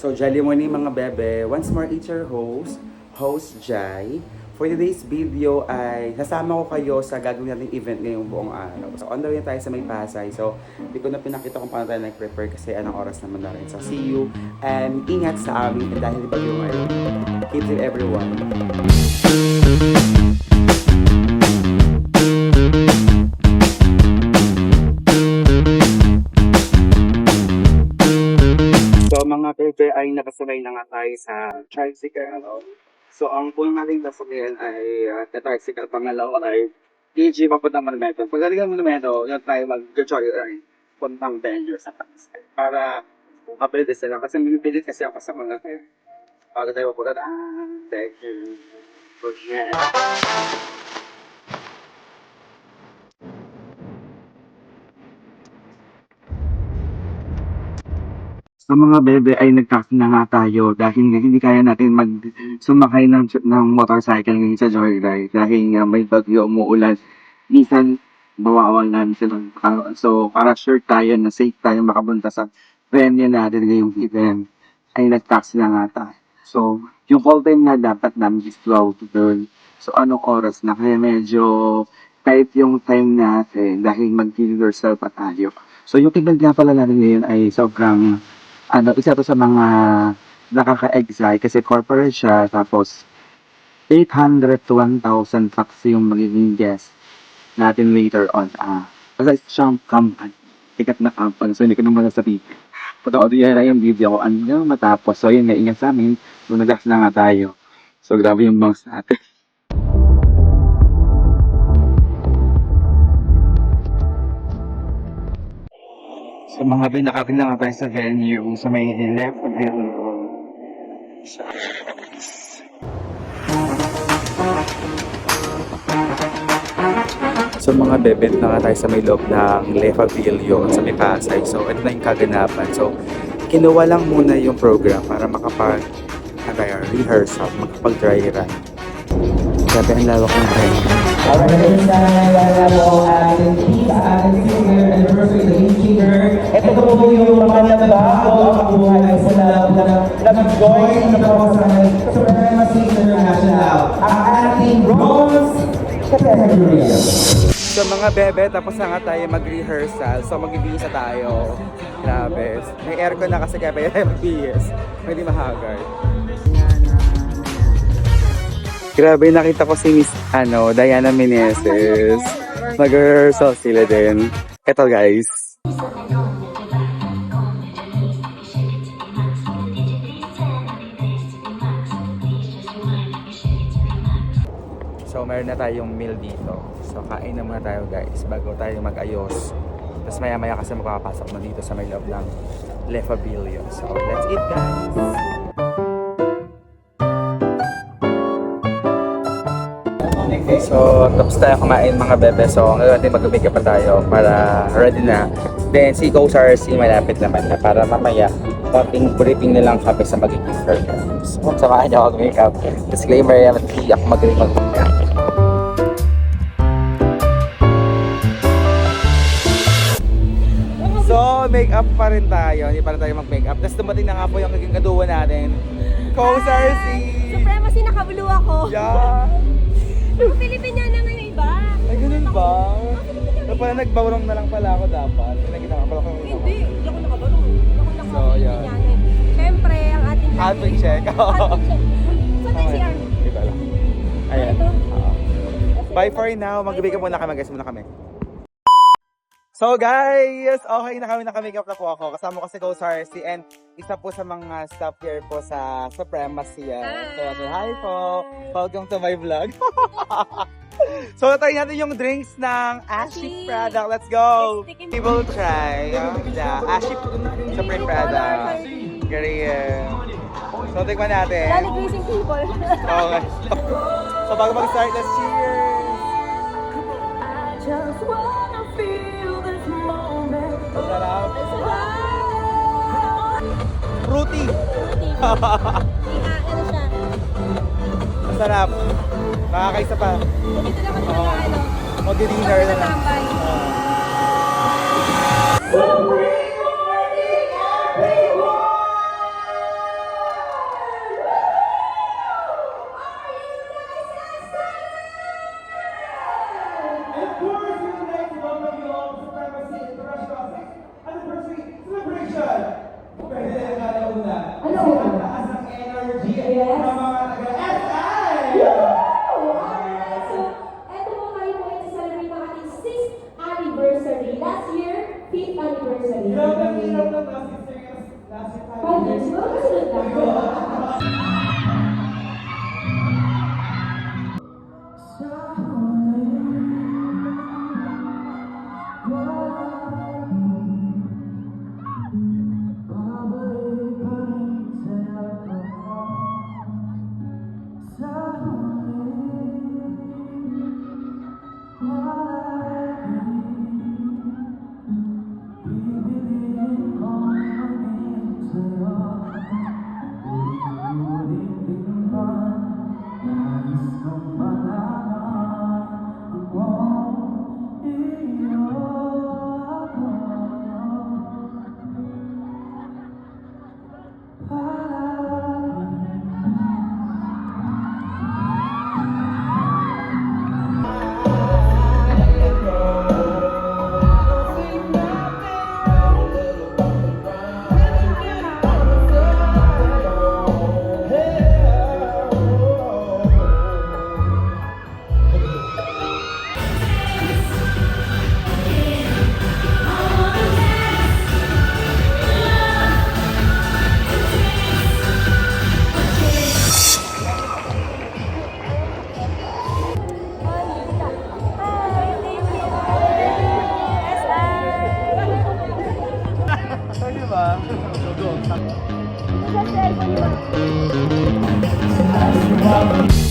So, jolly morning mga bebe. Once more, it's your host Jai. For today's video ay kasama ko kayo sa gagawin nating event ngayong buong araw. So, on the way tayo sa May Pasay. So, hindi ko na pinakita kung paano tayo nag-prepare kasi anong oras naman na rin. So, see you and ingat sa amin dahil bagyo ngayon. Keep it everyone. So mga bebe ay nakasakay na nga tayo sa tricycle. So ang puno natin nasakyan ay tricycle pangalawa ay TG papuntang Monumento. Pagdating ng Monumento, yun tayo mag-joyride puntang Benjo sa taxi. Para mapilitis sila. Kasi minipilit kasi ako sa mga para tayo mapunta na. Thank you. Okay. Sa mga bebe ay nagtaksi na nga tayo dahil nga hindi kaya natin sumakay ng motorcycle ngayon sa joyride dahil nga may bagyo, umuulan. Minsan, bawawalan sila. So, para sure tayo na safe tayo makapunta sa venue natin ngayong event, ay nagtaksi na nga tayo. So, yung call time na dapat namin is 12 to 12. So, anong oras na? Kaya medyo tight yung time natin dahil mag-rehearsal pa tayo. So, yung tignan nga pala natin ngayon ay sobrang isa to sa mga nakaka-excite kasi corporate siya, tapos 800 to 1,000 bucks yung magiging guest natin later on. Kasi siyang company, sikat na company, so hindi ko naman nasabihin. Pagka-audio na yung video ko, ano matapos. So yun, naingat sa amin, so nag-relax na nga tayo. So grabe yung bangs natin. So mga nakapin na nga tayo sa venue sa may left available. So mga bebet na nga tayo sa may loob ng Left Pavilion sa may Pasay. So ito na yung kaganapan. So kinuha lang muna yung program para rehearsal, makapag-dry run. Grabe ang lawak ng venue. Alright, sa nalala mo ang ating pizza, ating singer, anniversary, the lead singer. Ito po yung mga nabago ang buhay sa nag-join na po sa Supremacy International. Ang ating bronze category. So mga bebe, tapos na nga tayo mag-rehearsal. So mag-ibisa tayo. Grabe. May aircon na kasi kaya may FPS. Hindi mahagard. Grabe, nakita ko si Miss Diana Meneses. Mag-rehearsal sila din. Eto guys. So meron na tayong meal dito. So kain na muna tayo guys bago tayo mag-ayos. Tapos maya-maya kasi makakapasok na dito sa may loob ng Left Pavilion. So let's eat guys! So, tapos tayo kumain mga bebe. So, ngayon natin mag-make-up pa tayo para ready na. Then, si Coach RC malapit naman na para mamaya briefing na lang kami sa magiging performance. So, samahan niyo ako mag-makeup. Disclaimer, hindi ako magaling mag-makeup. So, make-up pa rin tayo. Hindi pa rin tayo mag-makeup. Tapos dumating na nga po yung naging kaduwa natin. Coach RC! Supremacy, nakabulu ako. Yeah! Ang Pilipiniana na yung iba. Ay, ganun ba? So, pala nagbarong na lang pala ako dapat. Pinaginawa pala ko. Hindi ako nakabarong. Ako So, yan. Siyempre, ang ating Outfit check. Outfit check. Saan tayo CR? Kita lang. Ayan. Ito? Bye for now. Magbibigay muna kami. Guys, muna kami. So guys, okay na kami, naka-makeup na po ako. Kasama ko si Coach RC and isa po sa mga staff here po sa Supremacy. So, hi po. Welcome to my vlog. So, try natin yung drinks ng Aship product. Let's go! We will try the Aship Supreme product. Korean. So, tikman natin. Lali greasing people. Okay. So, bago mag-start, let's cheers! Just wanna feel this moment. Masarap. Fruity. Ano siya? Masarap. Makakaisa pa. Dito naman sa ano. Mag-dinner na lang. Tambay. Sa cellphone ba?